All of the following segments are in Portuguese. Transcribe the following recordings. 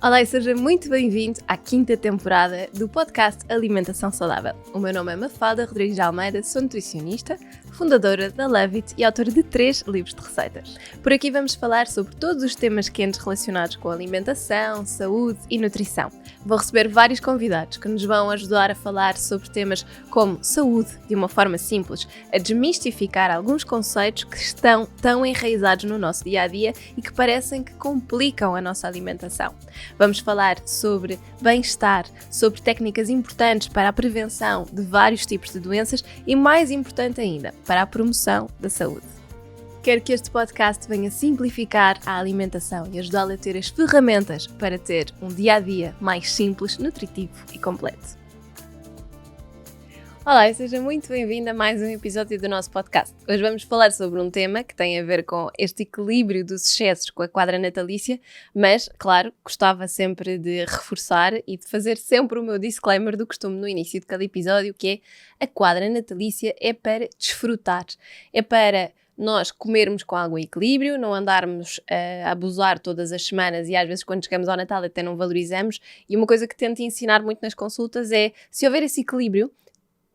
Olá e seja muito bem-vindo à 5ª temporada do podcast Alimentação Saudável. O meu nome é Mafalda Rodrigues de Almeida, sou nutricionista, fundadora da Love It e autora de 3 livros de receitas. Por aqui vamos falar sobre todos os temas quentes relacionados com alimentação, saúde e nutrição. Vou receber vários convidados que nos vão ajudar a falar sobre temas como saúde de uma forma simples, a desmistificar alguns conceitos que estão tão enraizados no nosso dia-a-dia e que parecem que complicam a nossa alimentação. Vamos falar sobre bem-estar, sobre técnicas importantes para a prevenção de vários tipos de doenças e, mais importante ainda, para a promoção da saúde. Quero que este podcast venha simplificar a alimentação e ajudá-la a ter as ferramentas para ter um dia-a-dia mais simples, nutritivo e completo. Olá e seja muito bem-vindo a mais um episódio do nosso podcast. Hoje vamos falar sobre um tema que tem a ver com este equilíbrio dos excessos com a quadra natalícia, mas, claro, gostava sempre de reforçar e de fazer sempre o meu disclaimer do costume no início de cada episódio, que é a quadra natalícia é para desfrutar, é para nós comermos com algum equilíbrio, não andarmos a abusar todas as semanas e às vezes quando chegamos ao Natal até não valorizamos. E uma coisa que tento ensinar muito nas consultas é, se houver esse equilíbrio,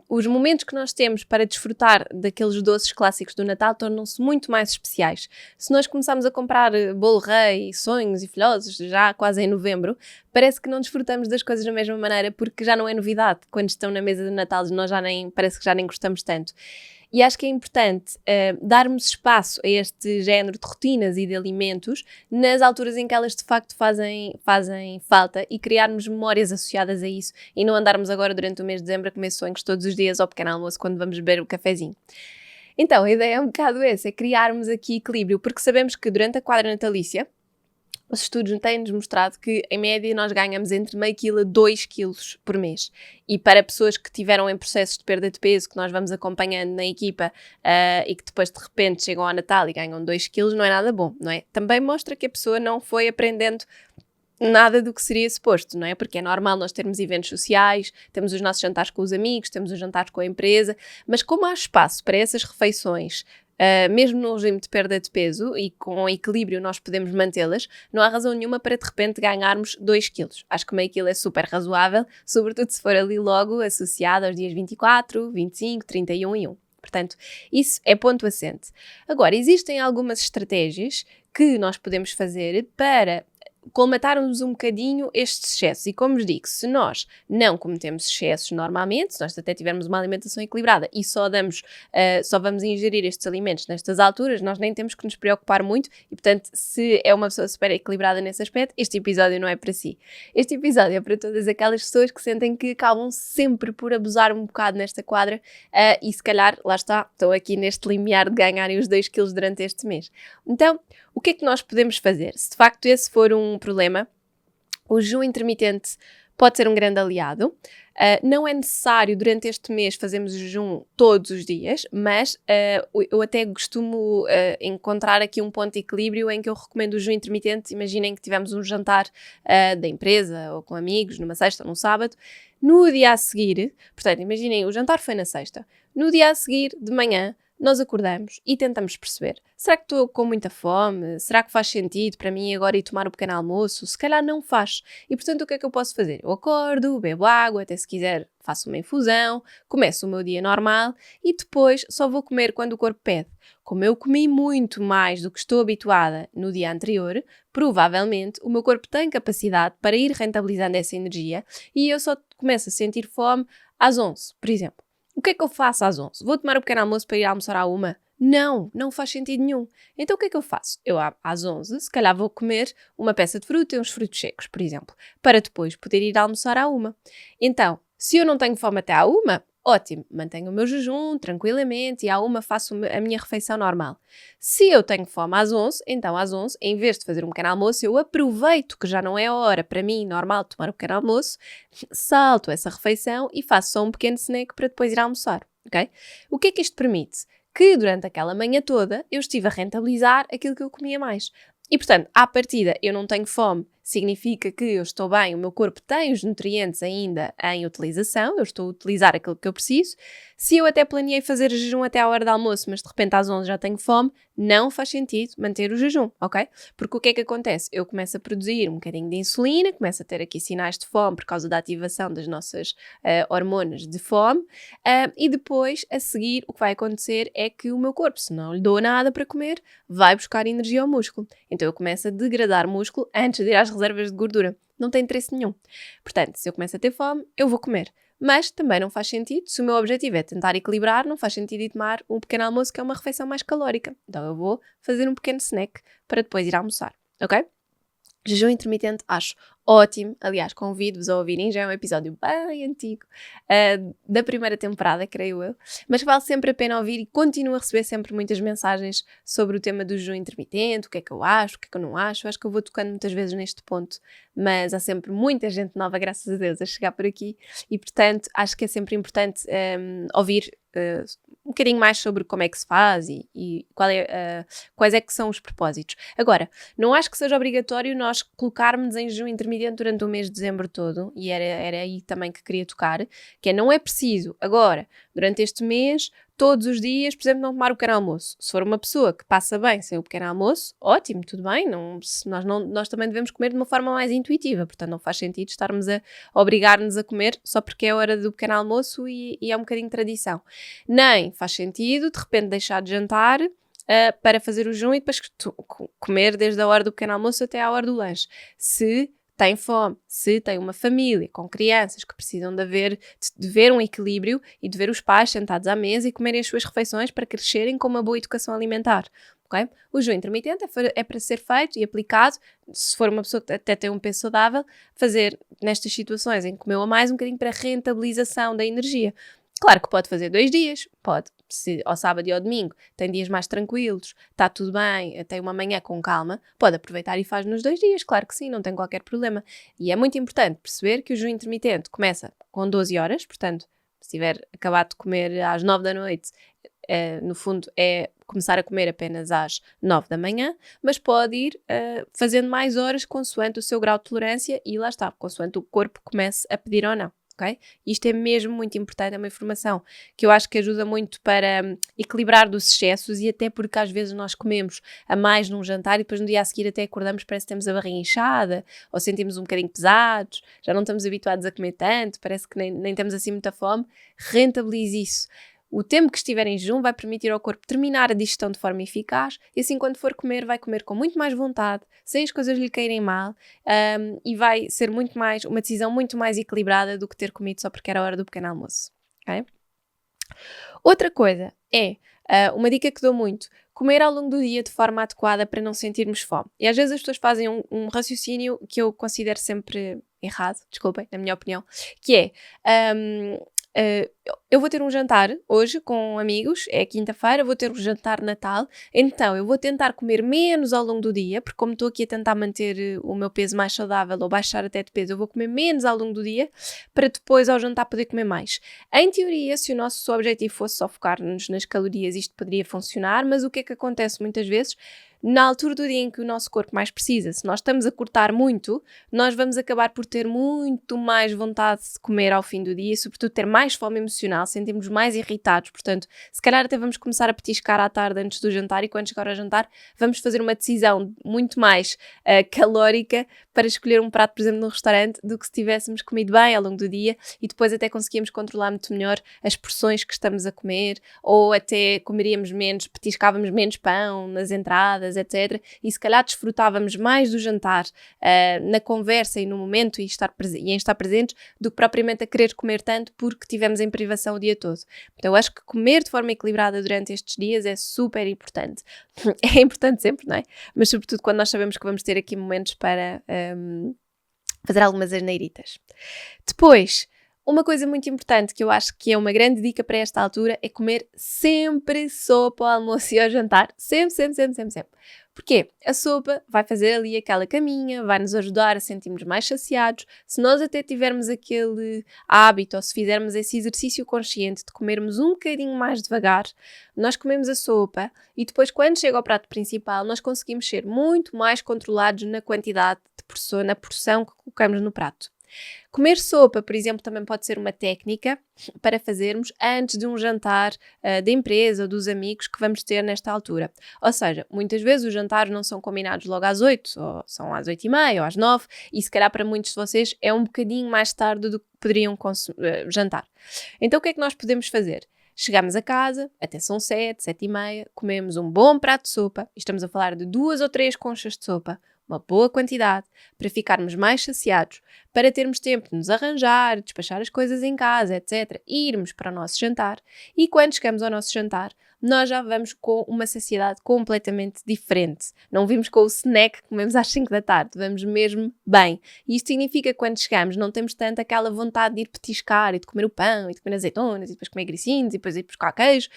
os momentos que nós temos para desfrutar daqueles doces clássicos do Natal tornam-se muito mais especiais. Se nós começarmos a comprar bolo rei, sonhos e filhoses já quase em novembro, parece que não desfrutamos das coisas da mesma maneira porque já não é novidade. Quando estão na mesa de Natal nós parece que já nem gostamos tanto. E acho que é importante darmos espaço a este género de rotinas e de alimentos nas alturas em que elas de facto fazem falta e criarmos memórias associadas a isso e não andarmos agora durante o mês de dezembro a comer sonhos todos os dias ao pequeno almoço quando vamos beber o cafezinho. Então, a ideia é um bocado essa, é criarmos aqui equilíbrio, porque sabemos que durante a quadra natalícia os estudos têm-nos mostrado que, em média, nós ganhamos entre meio quilo a 2 quilos por mês. E para pessoas que tiveram em processos de perda de peso, que nós vamos acompanhando na equipa e que depois, de repente, chegam ao Natal e ganham 2 quilos, não é nada bom, não é? Também mostra que a pessoa não foi aprendendo nada do que seria suposto, não é? Porque é normal nós termos eventos sociais, temos os nossos jantares com os amigos, temos os jantares com a empresa, mas como há espaço para essas refeições, mesmo no regime de perda de peso e com equilíbrio nós podemos mantê-las, não há razão nenhuma para de repente ganharmos 2 quilos. Acho que meio quilo é super razoável, sobretudo se for ali logo associado aos dias 24, 25, 31 e 1. Portanto, isso é ponto assente. Agora, existem algumas estratégias que nós podemos fazer para colmatarmos um bocadinho estes excessos. E como vos digo, se nós não cometemos excessos normalmente, se nós até tivermos uma alimentação equilibrada e só vamos ingerir estes alimentos nestas alturas, nós nem temos que nos preocupar muito e, portanto, se é uma pessoa super equilibrada nesse aspecto, este episódio não é para si. Este episódio é para todas aquelas pessoas que sentem que acabam sempre por abusar um bocado nesta quadra e se calhar, lá está, estão aqui neste limiar de ganharem os 2 quilos durante este mês. Então, o que é que nós podemos fazer? Se de facto esse for um problema, o jejum intermitente pode ser um grande aliado. Não é necessário durante este mês fazermos jejum todos os dias, mas eu até costumo encontrar aqui um ponto de equilíbrio em que eu recomendo o jejum intermitente. Imaginem que tivemos um jantar da empresa ou com amigos numa sexta ou num sábado. No dia a seguir, portanto, imaginem, o jantar foi na sexta. No dia a seguir, de manhã, nós acordamos e tentamos perceber, será que estou com muita fome? Será que faz sentido para mim agora ir tomar o pequeno almoço? Se calhar não faz. E portanto o que é que eu posso fazer? Eu acordo, bebo água, até se quiser faço uma infusão, começo o meu dia normal e depois só vou comer quando o corpo pede. Como eu comi muito mais do que estou habituada no dia anterior, provavelmente o meu corpo tem capacidade para ir rentabilizando essa energia e eu só começo a sentir fome às 11, por exemplo. O que é que eu faço às 11? Vou tomar o pequeno almoço para ir almoçar à 1? Não faz sentido nenhum. Então o que é que eu faço? Eu às 11, se calhar vou comer uma peça de fruta e uns frutos secos, por exemplo, para depois poder ir almoçar à 1. Então, se eu não tenho fome até à 1, ótimo, mantenho o meu jejum tranquilamente e à 1 faço a minha refeição normal. Se eu tenho fome às 11, então às 11, em vez de fazer um pequeno almoço, eu aproveito que já não é a hora para mim normal tomar o pequeno almoço, salto essa refeição e faço só um pequeno snack para depois ir almoçar, ok? O que é que isto permite? Que durante aquela manhã toda eu estive a rentabilizar aquilo que eu comia mais. E, portanto, à partida eu não tenho fome, significa que eu estou bem, o meu corpo tem os nutrientes ainda em utilização, eu estou a utilizar aquilo que eu preciso. Se eu até planeei fazer jejum até à hora do almoço, mas de repente às 11 já tenho fome, não faz sentido manter o jejum, ok? Porque o que é que acontece? Eu começo a produzir um bocadinho de insulina, começo a ter aqui sinais de fome por causa da ativação das nossas hormonas de fome, e depois, a seguir, o que vai acontecer é que o meu corpo, se não lhe dou nada para comer, vai buscar energia ao músculo. Então eu começo a degradar músculo antes de ir às reservas de gordura. Não tem interesse nenhum. Portanto, se eu começo a ter fome, eu vou comer. Mas também não faz sentido, se o meu objetivo é tentar equilibrar, não faz sentido ir tomar um pequeno almoço que é uma refeição mais calórica. Então eu vou fazer um pequeno snack para depois ir almoçar, ok? Jejum intermitente acho ótimo. Aliás, convido-vos a ouvirem, já é um episódio bem antigo da primeira temporada, creio eu, mas vale sempre a pena ouvir e continuo a receber sempre muitas mensagens sobre o tema do jejum intermitente, o que é que eu acho, o que é que eu não acho. Acho que eu vou tocando muitas vezes neste ponto, mas há sempre muita gente nova, graças a Deus, a chegar por aqui e, portanto, acho que é sempre importante ouvir um bocadinho mais sobre como é que se faz e quais é que são os propósitos. Agora, não acho que seja obrigatório nós colocarmos em jejum intermitente durante o mês de dezembro todo, e era aí também que queria tocar, que é, não é preciso agora, durante este mês, todos os dias, por exemplo, não tomar o pequeno almoço. Se for uma pessoa que passa bem sem o pequeno almoço, ótimo, tudo bem, nós também devemos comer de uma forma mais intuitiva, portanto não faz sentido estarmos a obrigar-nos a comer só porque é a hora do pequeno almoço e é um bocadinho de tradição. Nem faz sentido, de repente, deixar de jantar para fazer o jejum e depois comer desde a hora do pequeno almoço até à hora do lanche. Se tem fome, se tem uma família com crianças que precisam de ver um equilíbrio e de ver os pais sentados à mesa e comerem as suas refeições para crescerem com uma boa educação alimentar. Okay? O jejum intermitente é para ser feito e aplicado, se for uma pessoa que até tem um peso saudável, fazer nestas situações em que comeu a mais um bocadinho para rentabilização da energia. Claro que pode fazer 2 dias, pode, se ao sábado e ao domingo tem dias mais tranquilos, está tudo bem, tem uma manhã com calma, pode aproveitar e faz nos 2 dias, claro que sim, não tem qualquer problema. E é muito importante perceber que o jejum intermitente começa com 12 horas, portanto, se tiver acabado de comer às 9 da noite, no fundo é começar a comer apenas às 9 da manhã, mas pode ir fazendo mais horas consoante o seu grau de tolerância e lá está, consoante o corpo comece a pedir ou não. Okay? Isto é mesmo muito importante, é uma informação que eu acho que ajuda muito para equilibrar dos excessos e até porque às vezes nós comemos a mais num jantar e depois no dia a seguir até acordamos, parece que temos a barriga inchada ou sentimos um bocadinho pesados, já não estamos habituados a comer tanto, parece que nem temos assim muita fome. Rentabilize isso. O tempo que estiver em jejum vai permitir ao corpo terminar a digestão de forma eficaz e assim quando for comer, vai comer com muito mais vontade, sem as coisas lhe caírem mal e vai ser uma decisão muito mais equilibrada do que ter comido só porque era a hora do pequeno almoço. Okay? Outra coisa é, uma dica que dou muito, comer ao longo do dia de forma adequada para não sentirmos fome. E às vezes as pessoas fazem um raciocínio que eu considero sempre errado, desculpem, na minha opinião, que é... eu vou ter um jantar hoje com amigos, é quinta-feira, vou ter um jantar de Natal, então eu vou tentar comer menos ao longo do dia, porque como estou aqui a tentar manter o meu peso mais saudável ou baixar até de peso, eu vou comer menos ao longo do dia, para depois ao jantar poder comer mais. Em teoria, se o nosso objetivo fosse só focar-nos nas calorias, isto poderia funcionar, mas o que é que acontece muitas vezes? Na altura do dia em que o nosso corpo mais precisa, se nós estamos a cortar muito, nós vamos acabar por ter muito mais vontade de comer ao fim do dia e sobretudo ter mais fome emocional, sentimos mais irritados, portanto, se calhar até vamos começar a petiscar à tarde antes do jantar e quando chegar ao jantar vamos fazer uma decisão muito mais calórica para escolher um prato, por exemplo, num restaurante, do que se tivéssemos comido bem ao longo do dia e depois até conseguíamos controlar muito melhor as porções que estamos a comer ou até comeríamos menos, petiscávamos menos pão nas entradas, etc. E se calhar desfrutávamos mais do jantar na conversa e no momento e em estar presentes do que propriamente a querer comer tanto porque tivemos em privação o dia todo. Então eu acho que comer de forma equilibrada durante estes dias é super importante. É importante sempre, não é? Mas sobretudo quando nós sabemos que vamos ter aqui momentos para fazer algumas asneiritas. Depois, uma coisa muito importante que eu acho que é uma grande dica para esta altura é comer sempre sopa ao almoço e ao jantar. Sempre, sempre, sempre, sempre, sempre. Porquê? A sopa vai fazer ali aquela caminha, vai nos ajudar a sentirmos mais saciados. Se nós até tivermos aquele hábito ou se fizermos esse exercício consciente de comermos um bocadinho mais devagar, nós comemos a sopa e depois quando chega ao prato principal nós conseguimos ser muito mais controlados na quantidade de porção, na porção que colocamos no prato. Comer sopa, por exemplo, também pode ser uma técnica para fazermos antes de um jantar da empresa ou dos amigos que vamos ter nesta altura. Ou seja, muitas vezes os jantares não são combinados logo às 8, ou são às 8h30 ou às 9, e se calhar para muitos de vocês é um bocadinho mais tarde do que poderiam jantar. Então o que é que nós podemos fazer? Chegamos a casa, até são 7, 7h30, comemos um bom prato de sopa, e estamos a falar de 2 ou 3 conchas de sopa, uma boa quantidade, para ficarmos mais saciados, para termos tempo de nos arranjar, despachar as coisas em casa, etc. E irmos para o nosso jantar. E quando chegamos ao nosso jantar, nós já vamos com uma saciedade completamente diferente. Não vimos com o snack que comemos às 5 da tarde, vamos mesmo bem. E isto significa que quando chegamos não temos tanto aquela vontade de ir petiscar e de comer o pão e de comer azeitonas e depois comer gricinhos e depois ir buscar queijo.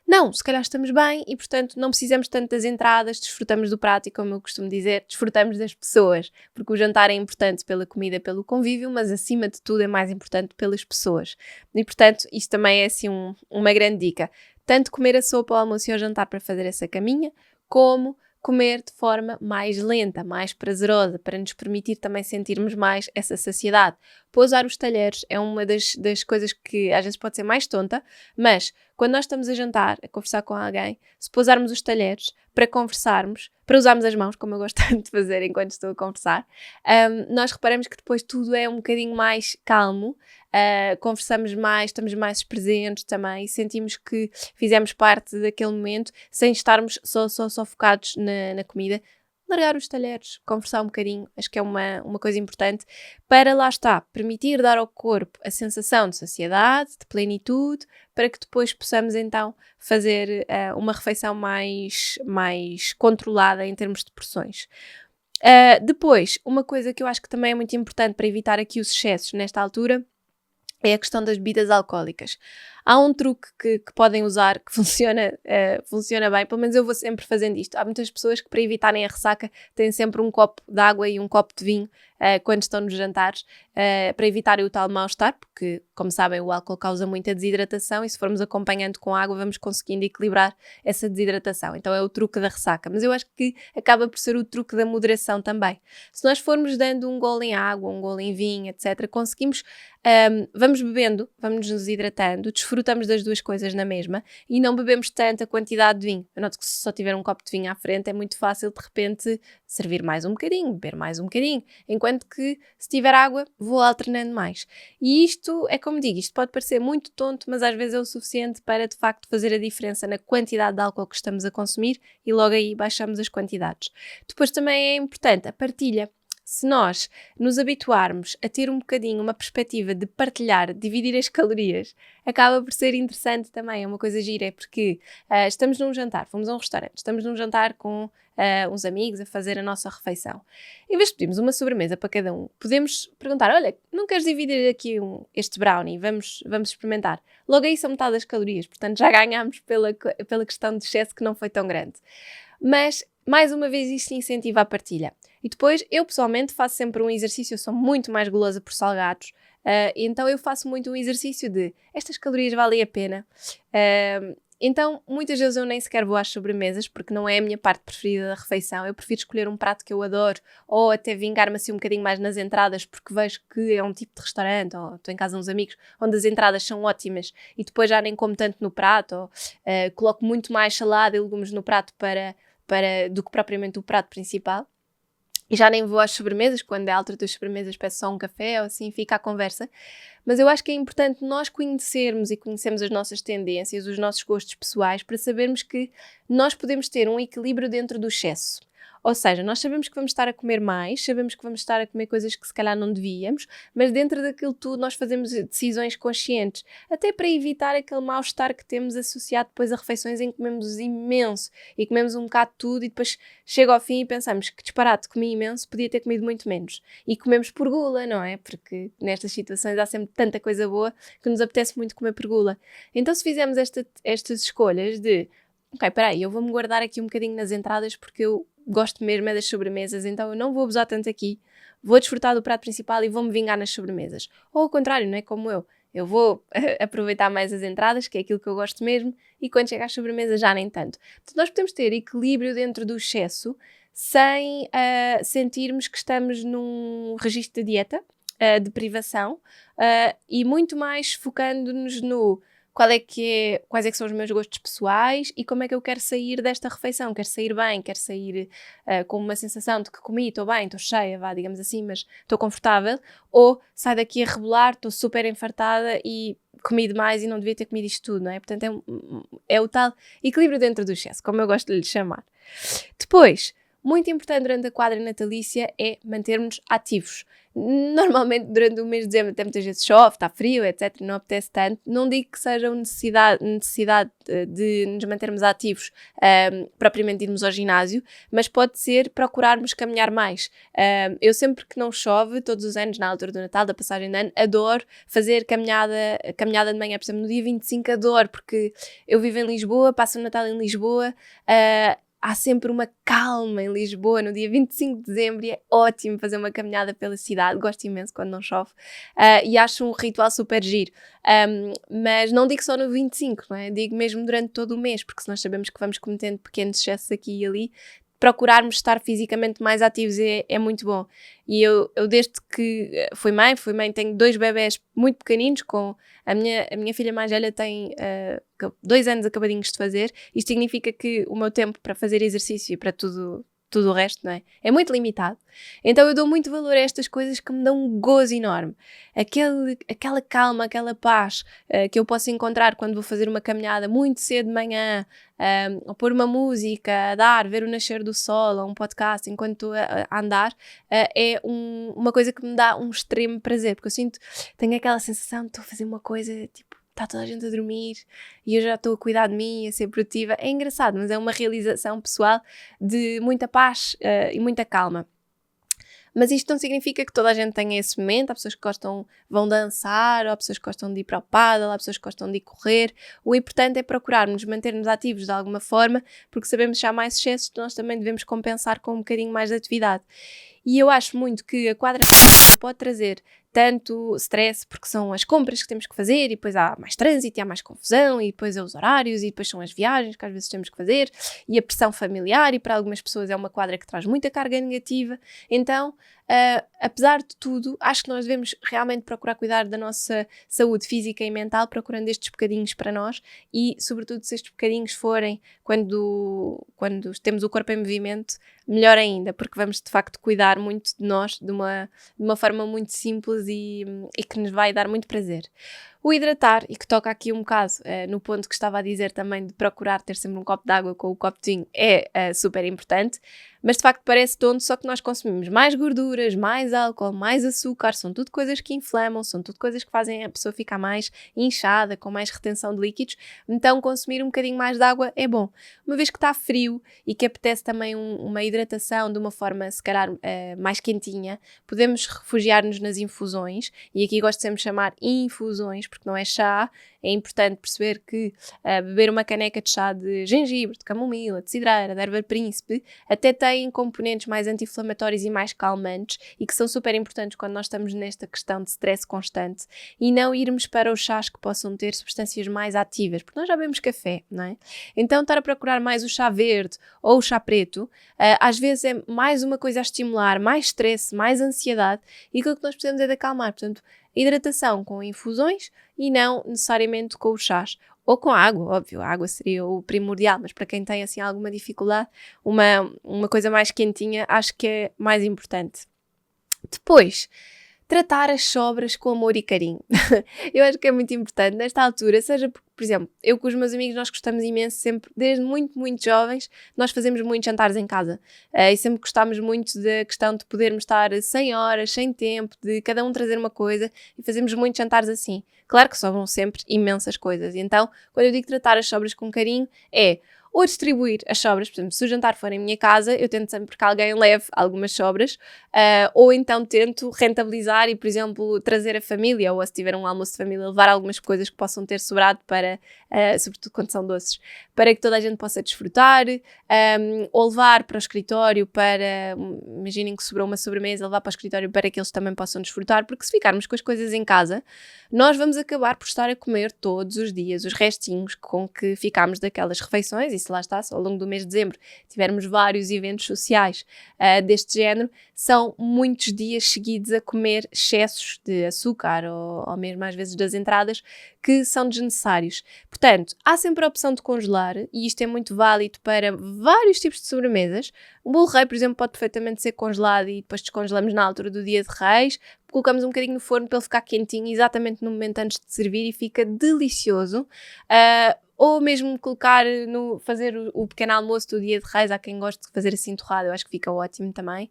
Não, se calhar estamos bem e, portanto, não precisamos tanto das entradas, desfrutamos do prato e, como eu costumo dizer, desfrutamos das pessoas, porque o jantar é importante pela comida, pelo convívio, mas, acima de tudo, é mais importante pelas pessoas. E, portanto, isto também é, assim, uma grande dica. Tanto comer a sopa ao almoço e ao jantar para fazer essa caminha, como comer de forma mais lenta, mais prazerosa, para nos permitir também sentirmos mais essa saciedade. Pousar os talheres é uma das coisas que às vezes pode ser mais tonta, mas quando nós estamos a jantar, a conversar com alguém, se pousarmos os talheres para conversarmos, para usarmos as mãos, como eu gosto tanto de fazer enquanto estou a conversar, nós reparamos que depois tudo é um bocadinho mais calmo, conversamos mais, estamos mais presentes também, sentimos que fizemos parte daquele momento sem estarmos só focados na comida. Largar os talheres, conversar um bocadinho, acho que é uma coisa importante para, lá está, permitir dar ao corpo a sensação de saciedade, de plenitude, para que depois possamos então fazer uma refeição mais controlada em termos de porções. Depois, uma coisa que eu acho que também é muito importante para evitar aqui os excessos nesta altura é a questão das bebidas alcoólicas. Há um truque que podem usar que funciona bem, pelo menos eu vou sempre fazendo isto. Há muitas pessoas que, para evitarem a ressaca, têm sempre um copo de água e um copo de vinho quando estão nos jantares, para evitarem o tal mal-estar, porque, como sabem, o álcool causa muita desidratação e se formos acompanhando com água vamos conseguindo equilibrar essa desidratação. Então é o truque da ressaca, mas eu acho que acaba por ser o truque da moderação também. Se nós formos dando um gole em água, um gole em vinho, etc., conseguimos, vamos bebendo, vamos nos hidratando, desfrutamos das duas coisas na mesma e não bebemos tanta quantidade de vinho. Eu noto que se só tiver um copo de vinho à frente é muito fácil de repente servir mais um bocadinho, beber mais um bocadinho, enquanto que se tiver água vou alternando mais. E isto é como digo, isto pode parecer muito tonto, mas às vezes é o suficiente para de facto fazer a diferença na quantidade de álcool que estamos a consumir e logo aí baixamos as quantidades. Depois também é importante a partilha. Se nós nos habituarmos a ter um bocadinho uma perspectiva de partilhar, dividir as calorias, acaba por ser interessante também, é uma coisa gira, é porque estamos num jantar, fomos a um restaurante, estamos num jantar com uns amigos a fazer a nossa refeição. Em vez de pedirmos uma sobremesa para cada um, podemos perguntar, olha, não queres dividir aqui este brownie? Vamos experimentar. Logo aí são metade das calorias, portanto já ganhámos pela questão de excesso que não foi tão grande. Mas, mais uma vez, isto incentiva a partilha. E depois, eu pessoalmente faço sempre um exercício, eu sou muito mais gulosa por salgados, então eu faço muito um exercício de estas calorias valem a pena. Então, muitas vezes eu nem sequer vou às sobremesas, porque não é a minha parte preferida da refeição. Eu prefiro escolher um prato que eu adoro, ou até vingar-me assim um bocadinho mais nas entradas, porque vejo que é um tipo de restaurante, ou estou em casa de uns amigos, onde as entradas são ótimas, e depois já nem como tanto no prato, ou coloco muito mais salada e legumes no prato do que propriamente o prato principal. E já nem vou às sobremesas, quando é a altura das sobremesas peço só um café ou assim, fica a conversa. Mas eu acho que é importante nós conhecermos e conhecermos as nossas tendências, os nossos gostos pessoais, para sabermos que nós podemos ter um equilíbrio dentro do excesso. Ou seja, nós sabemos que vamos estar a comer mais, sabemos que vamos estar a comer coisas que se calhar não devíamos, mas dentro daquilo tudo nós fazemos decisões conscientes, até para evitar aquele mal-estar que temos associado depois a refeições em que comemos imenso e comemos um bocado de tudo e depois chega ao fim e pensamos que disparate, comi imenso, podia ter comido muito menos. E comemos por gula, não é? Porque nestas situações há sempre tanta coisa boa que nos apetece muito comer por gula. Então se fizermos estas escolhas de ok, peraí, eu vou-me guardar aqui um bocadinho nas entradas porque eu gosto mesmo é das sobremesas, então eu não vou abusar tanto aqui, vou desfrutar do prato principal e vou-me vingar nas sobremesas. Ou ao contrário, não é como eu vou aproveitar mais as entradas, que é aquilo que eu gosto mesmo, e quando chega às sobremesas já nem tanto. Portanto, nós podemos ter equilíbrio dentro do excesso sem sentirmos que estamos num registro de dieta. de privação e muito mais focando-nos no quais é que são os meus gostos pessoais e como é que eu quero sair desta refeição. Quero sair bem, quero sair com uma sensação de que comi, estou bem, estou cheia, digamos assim, mas estou confortável, ou saio daqui a rebolar, estou super enfartada e comi demais e não devia ter comido isto tudo, não é? Portanto, é o tal equilíbrio dentro do excesso, como eu gosto de lhe chamar. Depois, muito importante durante a quadra natalícia é mantermos ativos. Normalmente durante o mês de dezembro até muitas vezes chove, está frio, etc, não apetece tanto. Não digo que seja uma necessidade de nos mantermos ativos, propriamente irmos ao ginásio, mas pode ser procurarmos caminhar mais. Eu sempre que não chove, todos os anos, na altura do Natal, da passagem de ano, adoro fazer caminhada de manhã. Por exemplo, no dia 25 adoro, porque eu vivo em Lisboa, passo o Natal em Lisboa, há sempre uma calma em Lisboa no dia 25 de dezembro e é ótimo fazer uma caminhada pela cidade. Gosto imenso quando não chove e acho um ritual super giro. Mas não digo só no 25, não é? Digo mesmo durante todo o mês, porque se nós sabemos que vamos cometendo pequenos excessos aqui e ali, procurarmos estar fisicamente mais ativos é muito bom. E eu desde que fui mãe, tenho 2 bebés muito pequeninos, com a minha filha mais velha tem 2 anos acabadinhos de fazer. Isto significa que o meu tempo para fazer exercício e para tudo o resto, não é? É muito limitado. Então eu dou muito valor a estas coisas que me dão um gozo enorme. Aquela calma, aquela paz que eu posso encontrar quando vou fazer uma caminhada muito cedo de manhã, ou pôr uma música, ver o nascer do sol, ou um podcast enquanto estou a andar, é uma coisa que me dá um extremo prazer, porque tenho aquela sensação de estou a fazer uma coisa, tipo, está toda a gente a dormir e eu já estou a cuidar de mim, a ser produtiva. É engraçado, mas é uma realização pessoal de muita paz e muita calma. Mas isto não significa que toda a gente tenha esse momento. Há pessoas que vão dançar, ou há pessoas que gostam de ir para o pádel, há pessoas que gostam de ir correr. O importante é procurarmos manter-nos ativos de alguma forma, porque sabemos que já há mais excessos, nós também devemos compensar com um bocadinho mais de atividade. E eu acho muito que a quadra pode trazer tanto stress, porque são as compras que temos que fazer, e depois há mais trânsito, e há mais confusão, e depois é os horários, e depois são as viagens que às vezes temos que fazer, e a pressão familiar, e para algumas pessoas é uma quadra que traz muita carga negativa. Então, apesar de tudo, acho que nós devemos realmente procurar cuidar da nossa saúde física e mental, procurando estes bocadinhos para nós, e sobretudo se estes bocadinhos forem quando temos o corpo em movimento, melhor ainda, porque vamos de facto cuidar muito de nós de uma forma muito simples e que nos vai dar muito prazer. O hidratar, e que toca aqui um bocado no ponto que estava a dizer também de procurar ter sempre um copo de água com o copo de vinho, é super importante, mas de facto parece tonto, só que nós consumimos mais gorduras, mais álcool, mais açúcar, são tudo coisas que inflamam, são tudo coisas que fazem a pessoa ficar mais inchada, com mais retenção de líquidos, então consumir um bocadinho mais de água é bom. Uma vez que está frio e que apetece também uma hidratação de uma forma se calhar mais quentinha, podemos refugiar-nos nas infusões, e aqui gosto sempre de chamar infusões, porque não é chá. É importante perceber que beber uma caneca de chá de gengibre, de camomila, de cidreira, de erva príncipe, até tem componentes mais anti-inflamatórios e mais calmantes, e que são super importantes quando nós estamos nesta questão de stress constante, e não irmos para os chás que possam ter substâncias mais ativas, porque nós já bebemos café, não é? Então estar a procurar mais o chá verde ou o chá preto, às vezes é mais uma coisa a estimular, mais stress, mais ansiedade, e aquilo que nós precisamos é de acalmar. Portanto, hidratação com infusões e não necessariamente com os chás. Ou com a água, óbvio, a água seria o primordial, mas para quem tem assim alguma dificuldade, uma coisa mais quentinha acho que é mais importante. Depois, tratar as sobras com amor e carinho. Eu acho que é muito importante nesta altura, seja porque, por exemplo, eu com os meus amigos nós gostamos imenso sempre, desde muito, muito jovens, nós fazemos muitos jantares em casa e sempre gostámos muito da questão de podermos estar 100 horas, sem tempo, de cada um trazer uma coisa, e fazemos muitos jantares assim. Claro que sobram sempre imensas coisas, e então, quando eu digo tratar as sobras com carinho, é ou distribuir as sobras. Por exemplo, se o jantar for em minha casa, eu tento sempre que alguém leve algumas sobras, ou então tento rentabilizar e, por exemplo, trazer a família, ou se tiver um almoço de família, levar algumas coisas que possam ter sobrado para, sobretudo quando são doces, para que toda a gente possa desfrutar, ou levar para o escritório para, imaginem que sobrou uma sobremesa, levar para o escritório para que eles também possam desfrutar, porque se ficarmos com as coisas em casa, nós vamos acabar por estar a comer todos os dias os restinhos com que ficámos daquelas refeições, e se lá está, se ao longo do mês de dezembro tivermos vários eventos sociais deste género, são muitos dias seguidos a comer excessos de açúcar ou mesmo às vezes das entradas que são desnecessários. Portanto, há sempre a opção de congelar e isto é muito válido para vários tipos de sobremesas. O bolo rei, por exemplo, pode perfeitamente ser congelado e depois descongelamos na altura do dia de Reis, colocamos um bocadinho no forno para ele ficar quentinho exatamente no momento antes de servir e fica delicioso. Ou mesmo colocar fazer o pequeno almoço do dia de Reis, há quem goste de fazer assim torrado, eu acho que fica ótimo também.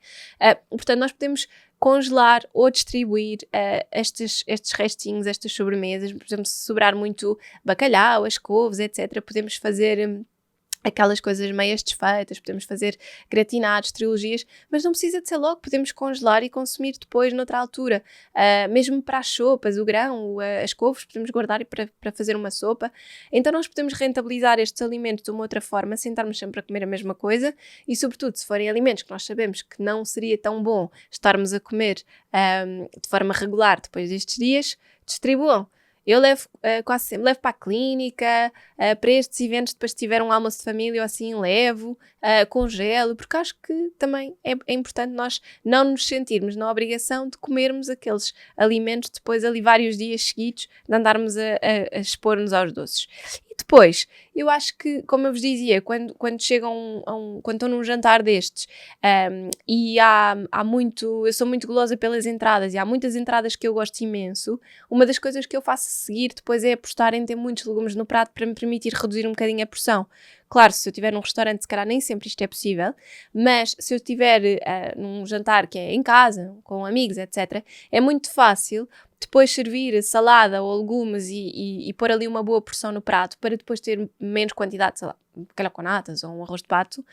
Portanto, nós podemos congelar ou distribuir estes restinhos, estas sobremesas. Por exemplo, se sobrar muito bacalhau, as couves, etc., podemos fazer aquelas coisas meias desfeitas, podemos fazer gratinados, trilogias, mas não precisa de ser logo, podemos congelar e consumir depois noutra altura. Mesmo para as sopas, o grão, as couves, podemos guardar para fazer uma sopa. Então nós podemos rentabilizar estes alimentos de uma outra forma, sem estarmos sempre a comer a mesma coisa e, sobretudo, se forem alimentos que nós sabemos que não seria tão bom estarmos a comer de forma regular depois destes dias, distribuam. Eu levo quase sempre, levo para a clínica, para estes eventos, depois se tiver um almoço de família ou assim, levo, congelo, porque acho que também é importante nós não nos sentirmos na obrigação de comermos aqueles alimentos depois ali vários dias seguidos, de andarmos a expor-nos aos doces. E depois, eu acho que, como eu vos dizia, quando chegam quando estão num jantar destes e eu sou muito golosa pelas entradas e há muitas entradas que eu gosto imenso, uma das coisas que eu faço a seguir depois é apostar em ter muitos legumes no prato para me permitir reduzir um bocadinho a porção. Claro, se eu estiver num restaurante, se calhar nem sempre isto é possível, mas se eu estiver num jantar que é em casa, com amigos, etc., é muito fácil depois servir salada ou legumes e pôr ali uma boa porção no prato para depois ter menos quantidade, sei lá, bacalhau com natas ou um arroz de pato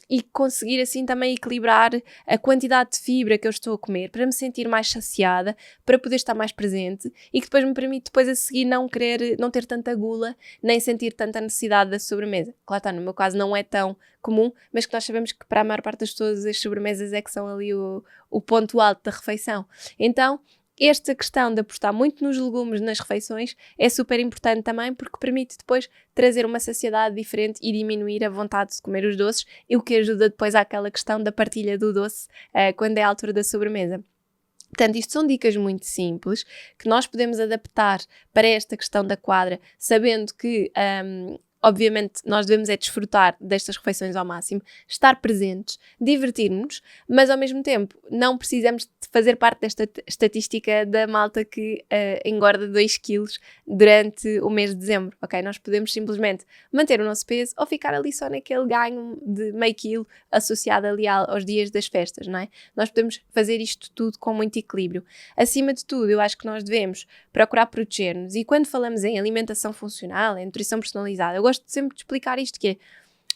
e conseguir assim também equilibrar a quantidade de fibra que eu estou a comer para me sentir mais saciada, para poder estar mais presente e que depois me permite depois a seguir não ter tanta gula, nem sentir tanta necessidade da sobremesa. Claro está, no meu caso não é tão comum, mas que nós sabemos que para a maior parte das pessoas as sobremesas é que são ali o ponto alto da refeição. Então, esta questão de apostar muito nos legumes nas refeições é super importante também porque permite depois trazer uma saciedade diferente e diminuir a vontade de comer os doces, e o que ajuda depois àquela questão da partilha do doce quando é a altura da sobremesa. Portanto, isto são dicas muito simples que nós podemos adaptar para esta questão da quadra, sabendo que obviamente nós devemos desfrutar destas refeições ao máximo, estar presentes, divertir-nos, mas ao mesmo tempo não precisamos de fazer parte desta estatística da malta que engorda 2 kg durante o mês de dezembro, ok? Nós podemos simplesmente manter o nosso peso ou ficar ali só naquele ganho de meio quilo associado ali aos dias das festas, não é? Nós podemos fazer isto tudo com muito equilíbrio. Acima de tudo, eu acho que nós devemos procurar proteger-nos, e quando falamos em alimentação funcional, em nutrição personalizada, eu gosto sempre de explicar isto, que é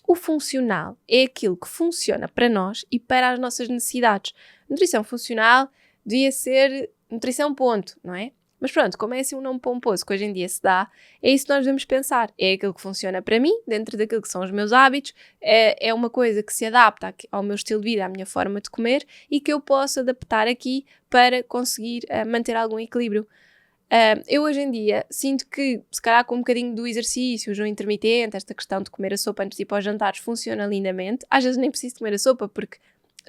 o funcional é aquilo que funciona para nós e para as nossas necessidades. Nutrição funcional devia ser nutrição ponto, não é? Mas pronto, como é assim um nome pomposo que hoje em dia se dá, é isso que nós devemos pensar. É aquilo que funciona para mim, dentro daquilo que são os meus hábitos, é uma coisa que se adapta ao meu estilo de vida, à minha forma de comer e que eu posso adaptar aqui para conseguir manter algum equilíbrio. Eu hoje em dia sinto que, se calhar com um bocadinho do exercício, o jejum intermitente, esta questão de comer a sopa antes de ir para os jantares funciona lindamente. Às vezes nem preciso comer a sopa porque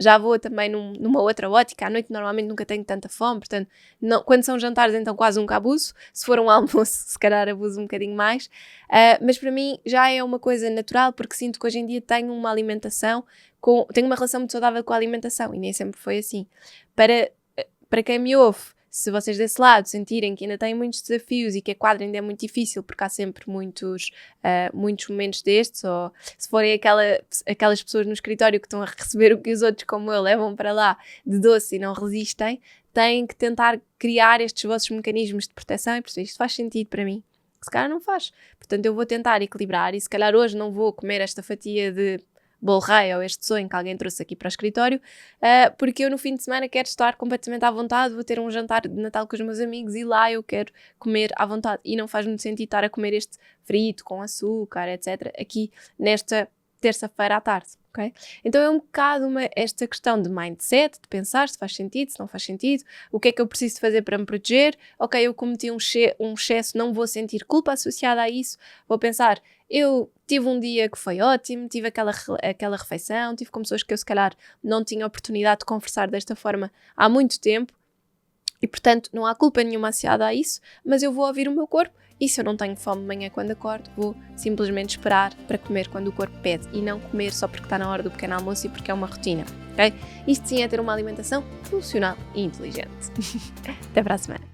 já vou também numa outra ótica. À noite normalmente nunca tenho tanta fome, portanto, quando são jantares então quase nunca abuso. Se for um almoço, se calhar abuso um bocadinho mais. Mas para mim já é uma coisa natural porque sinto que hoje em dia tenho uma alimentação, tenho uma relação muito saudável com a alimentação e nem sempre foi assim. Para quem me ouve, se vocês desse lado sentirem que ainda têm muitos desafios e que a quadra ainda é muito difícil porque há sempre muitos momentos destes, ou se forem aquelas pessoas no escritório que estão a receber o que os outros como eu levam para lá de doce e não resistem, têm que tentar criar estes vossos mecanismos de proteção e perceber isto faz sentido para mim. Se calhar não faz. Portanto, eu vou tentar equilibrar e se calhar hoje não vou comer esta fatia de bolo rei ou este sonho que alguém trouxe aqui para o escritório, porque eu no fim de semana quero estar completamente à vontade, vou ter um jantar de Natal com os meus amigos e lá eu quero comer à vontade e não faz muito sentido estar a comer este frito com açúcar, etc, aqui nesta terça-feira à tarde, ok? Então é um bocado esta questão de mindset, de pensar se faz sentido, se não faz sentido, o que é que eu preciso de fazer para me proteger, ok, eu cometi um excesso, não vou sentir culpa associada a isso, vou pensar, eu tive um dia que foi ótimo, tive aquela refeição, tive com pessoas que eu se calhar não tinha oportunidade de conversar desta forma há muito tempo e, portanto, não há culpa nenhuma associada a isso, mas eu vou ouvir o meu corpo e se eu não tenho fome de manhã quando acordo, vou simplesmente esperar para comer quando o corpo pede e não comer só porque está na hora do pequeno almoço e porque é uma rotina, ok? Isto sim é ter uma alimentação funcional e inteligente. Até para a semana.